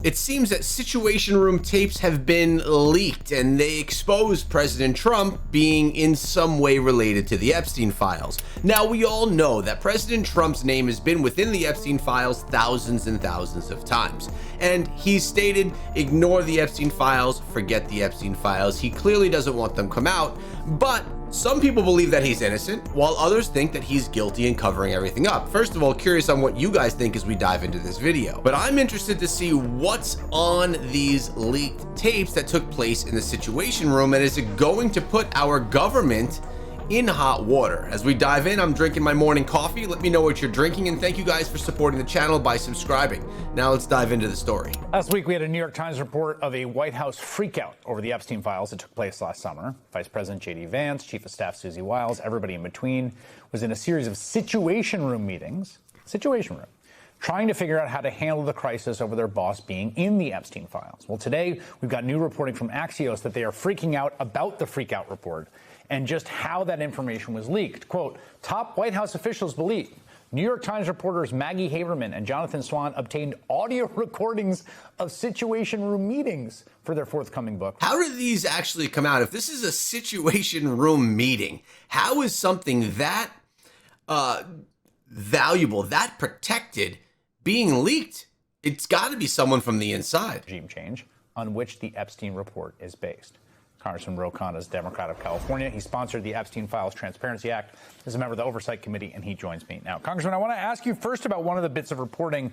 It seems that Situation Room tapes have been leaked, and they expose President Trump being in some way related to the Epstein files. Now, we all know that President Trump's name has been within the Epstein files thousands and thousands of times. And he's stated, ignore the Epstein files, forget the Epstein files. He clearly doesn't want them come out, but some people believe that he's innocent, while others think that he's guilty and covering everything up. First of all, curious on what you guys think as we dive into this video. But I'm interested to see what's on these leaked tapes that took place in the Situation Room, and is it going to put our government in hot water? As we dive in, I'm drinking my morning coffee. Let me know what you're drinking, and thank you guys for supporting the channel by subscribing. Now let's dive into the story. Last week, we had a New York Times report of a White House freakout over the Epstein files that took place last summer. Vice President J.D. Vance, Chief of Staff Susie Wiles, everybody in between was in a series of Situation Room meetings, trying to figure out how to handle the crisis over their boss being in the Epstein files. Well, today, we've got new reporting from Axios that they are freaking out about the freakout report and just how that information was leaked. Quote, top White House officials believe New York Times reporters Maggie Haberman and Jonathan Swan obtained audio recordings of Situation Room meetings for their forthcoming book. How did these actually come out? If this is a Situation Room meeting, how is something that valuable, that protected, being leaked? It's got to be someone from the inside. Regime change on which the Epstein report is based. Congressman Ro Khanna is Democrat of California. He sponsored the Epstein Files Transparency Act as a member of the Oversight Committee, and he joins me now. Congressman, I want to ask you first about one of the bits of reporting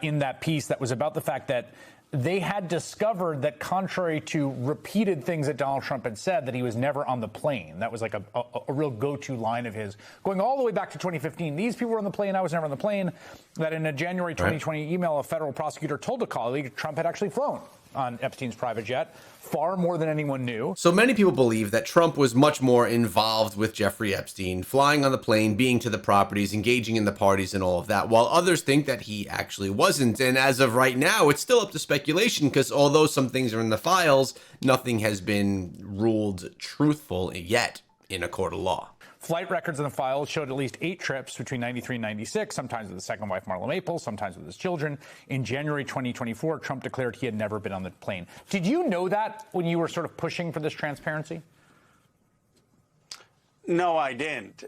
in that piece that was about the fact that they had discovered that, contrary to repeated things that Donald Trump had said, that he was never on the plane. That was like a real go-to line of his, going all the way back to 2015. These people were on the plane, I was never on the plane. That in a January 2020 email, a federal prosecutor told a colleague Trump had actually flown on Epstein's private jet, far more than anyone knew. So many people believe that Trump was much more involved with Jeffrey Epstein, flying on the plane, being to the properties, engaging in the parties and all of that, while others think that he actually wasn't. And as of right now, it's still up to speculation, because although some things are in the files, nothing has been ruled truthful yet in a court of law. Flight records in the files showed at least 8 trips between 93 and 96, sometimes with his second wife, Marla Maples, sometimes with his children. In January 2024, Trump declared he had never been on the plane. Did you know that when you were sort of pushing for this transparency? No, I didn't.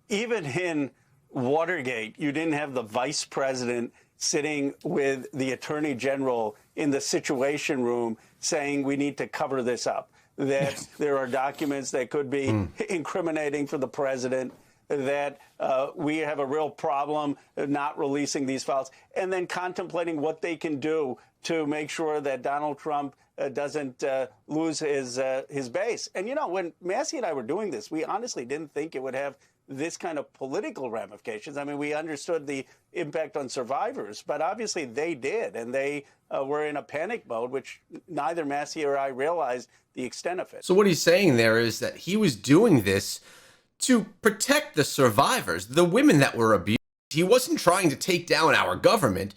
Even in Watergate, you didn't have the vice president sitting with the attorney general in the Situation Room saying we need to cover this up, that there are documents that could be incriminating for the president, that we have a real problem not releasing these files, and then contemplating what they can do to make sure that Donald Trump doesn't lose his base. And, you know, when Massey and I were doing this, we honestly didn't think it would have this kind of political ramifications. I mean, we understood the impact on survivors, but obviously they did, and they were in a panic mode, which neither Massey or I realized the extent of it. So what he's saying there is that he was doing this to protect the survivors, the women that were abused. He wasn't trying to take down our government,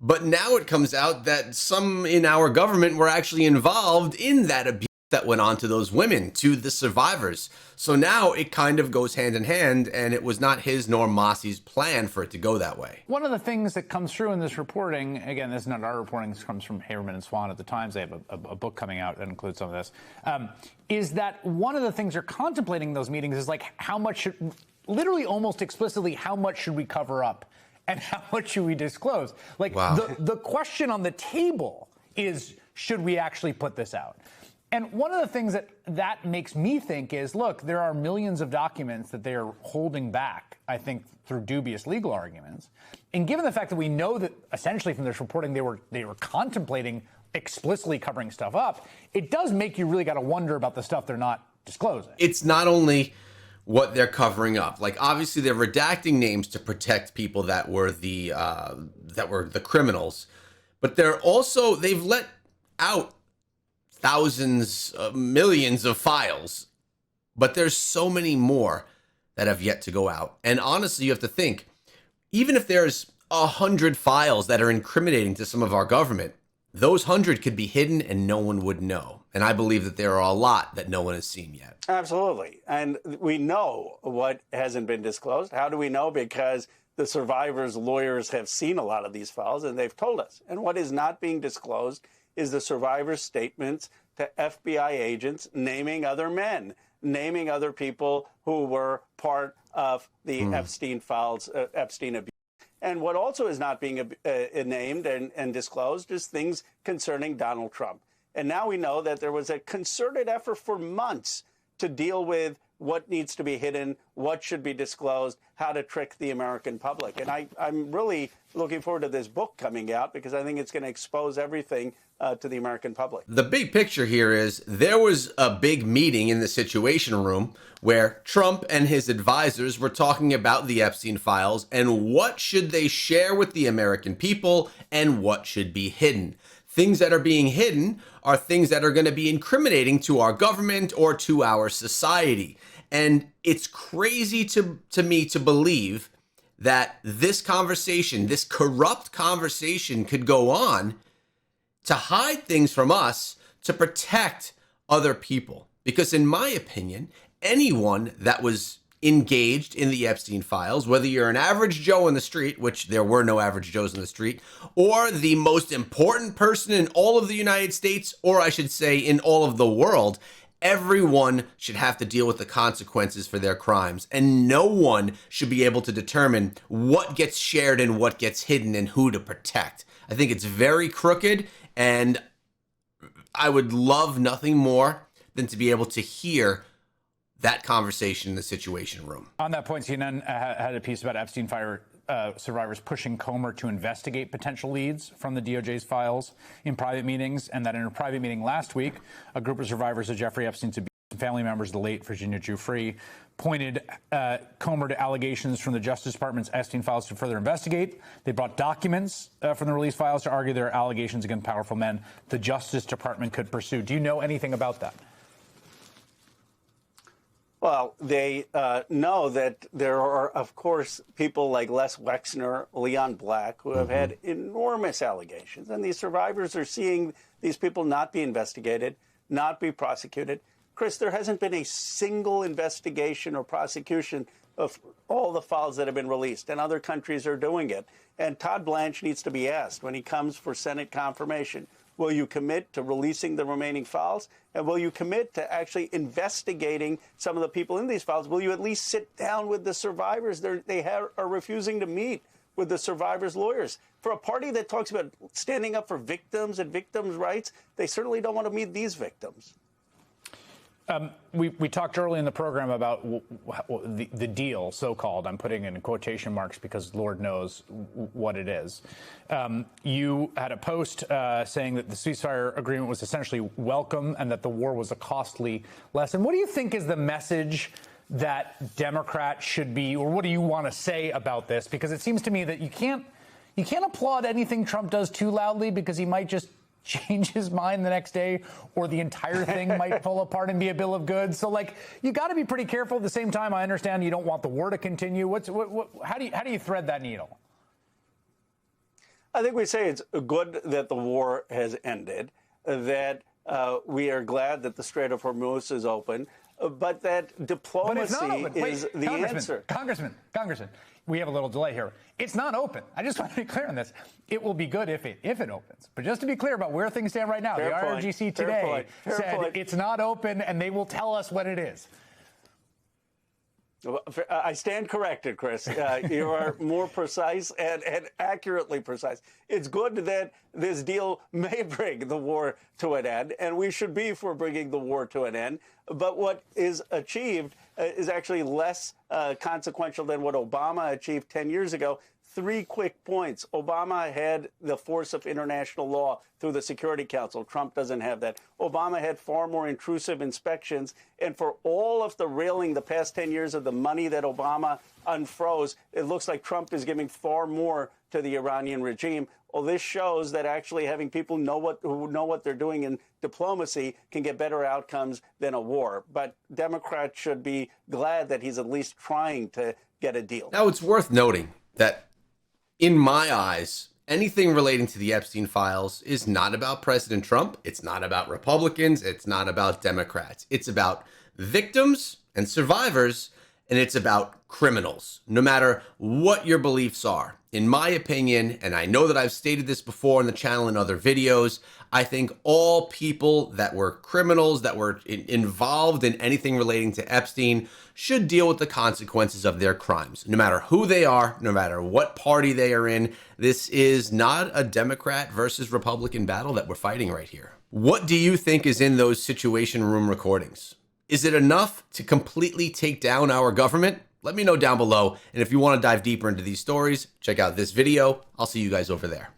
but now it comes out that some in our government were actually involved in that abuse that went on to those women, to the survivors. So now it kind of goes hand in hand, and it was not his nor Massey's plan for it to go that way. One of the things that comes through in this reporting, again, this is not our reporting, this comes from Haberman and Swan at the Times. They have a book coming out that includes some of this, is that one of the things they're contemplating in those meetings is like how much, literally almost explicitly, how much should we cover up and how much should we disclose? Like the question on the table is, should we actually put this out? And one of the things that makes me think is, look, there are millions of documents that they are holding back, I think, through dubious legal arguments. And given the fact that we know that essentially from this reporting they were contemplating explicitly covering stuff up, it does make you really got to wonder about the stuff they're not disclosing. It's not only what they're covering up. Like, obviously they're redacting names to protect people that were the criminals, but they've let out thousands, millions of files, but there's so many more that have yet to go out. And honestly, you have to think, even if there's 100 files that are incriminating to some of our government, those 100 could be hidden and no one would know. And I believe that there are a lot that no one has seen yet. Absolutely. And we know what hasn't been disclosed. How do we know? Because the survivors' lawyers have seen a lot of these files, and they've told us. And what is not being disclosed is the survivors' statements to FBI agents naming other men, naming other people who were part of the Epstein files, Epstein abuse. And what also is not being named and disclosed is things concerning Donald Trump. And now we know that there was a concerted effort for months to deal with what needs to be hidden, what should be disclosed, how to trick the American public. And I'm really looking forward to this book coming out because I think it's going to expose everything to the American public. The big picture here is there was a big meeting in the Situation Room where Trump and his advisors were talking about the Epstein files and what should they share with the American people and what should be hidden. Things that are being hidden are things that are going to be incriminating to our government or to our society. And it's crazy to me to believe that this conversation, this corrupt conversation could go on to hide things from us to protect other people. Because in my opinion, anyone that was engaged in the Epstein files, whether you're an average Joe in the street, which there were no average Joes in the street, or the most important person in all of the United States, or I should say in all of the world, everyone should have to deal with the consequences for their crimes. And no one should be able to determine what gets shared and what gets hidden and who to protect. I think it's very crooked, and I would love nothing more than to be able to hear that conversation in the Situation Room. On that point, CNN had a piece about Epstein fire survivors pushing Comer to investigate potential leads from the DOJ's files in private meetings, and that in a private meeting last week, a group of survivors of Jeffrey Epstein's abuse and family members of the late Virginia Giuffre pointed Comer to allegations from the Justice Department's Epstein files to further investigate. They brought documents from the released files to argue there are allegations against powerful men the Justice Department could pursue. Do you know anything about that? Well, they know that there are, of course, people like Les Wexner, Leon Black, who have had enormous allegations. And these survivors are seeing these people not be investigated, not be prosecuted. Chris, there hasn't been a single investigation or prosecution of all the files that have been released, and other countries are doing it. And Todd Blanche needs to be asked when he comes for Senate confirmation, will you commit to releasing the remaining files? And will you commit to actually investigating some of the people in these files? Will you at least sit down with the survivors? They are refusing to meet with the survivors' lawyers. For a party that talks about standing up for victims and victims' rights, they certainly don't want to meet these victims. We talked early in the program about the deal, so-called. I'm putting in quotation marks because Lord knows what it is. You had a post saying that the ceasefire agreement was essentially welcome and that the war was a costly lesson. What do you think is the message that Democrats should be, or what do you want to say about this? Because it seems to me that you can't applaud anything Trump does too loudly because he might just change his mind the next day, or the entire thing might fall apart and be a bill of goods. So, you got to be pretty careful. At the same time, I understand you don't want the war to continue. How do you thread that needle? I think we say it's good that the war has ended, that we are glad that the Strait of Hormuz is open, but that diplomacy is the answer. Congressman, we have a little delay here. It's not open. I just want to be clear on this. It will be good if it opens. But just to be clear about where things stand right now, the IRGC today said it's not open, and they will tell us when it is. I stand corrected, Chris. You are more precise and accurately precise. It's good that this deal may bring the war to an end, and we should be for bringing the war to an end. But what is achieved is actually less consequential than what Obama achieved 10 years ago. 3 quick points. Obama had the force of international law through the Security Council. Trump doesn't have that. Obama had far more intrusive inspections. And for all of the railing the past 10 years of the money that Obama unfroze, it looks like Trump is giving far more to the Iranian regime. Well, this shows that actually having people who know what they're doing in diplomacy can get better outcomes than a war. But Democrats should be glad that he's at least trying to get a deal. Now, it's worth noting that in my eyes, anything relating to the Epstein files is not about President Trump. It's not about Republicans. It's not about Democrats. It's about victims and survivors and it's about criminals, no matter what your beliefs are. In my opinion, and I know that I've stated this before on the channel in other videos, I think all people that were criminals, that were involved in anything relating to Epstein, should deal with the consequences of their crimes, no matter who they are, no matter what party they are in. This is not a Democrat versus Republican battle that we're fighting right here. What do you think is in those Situation Room recordings? Is it enough to completely take down our government? Let me know down below. And if you want to dive deeper into these stories, check out this video. I'll see you guys over there.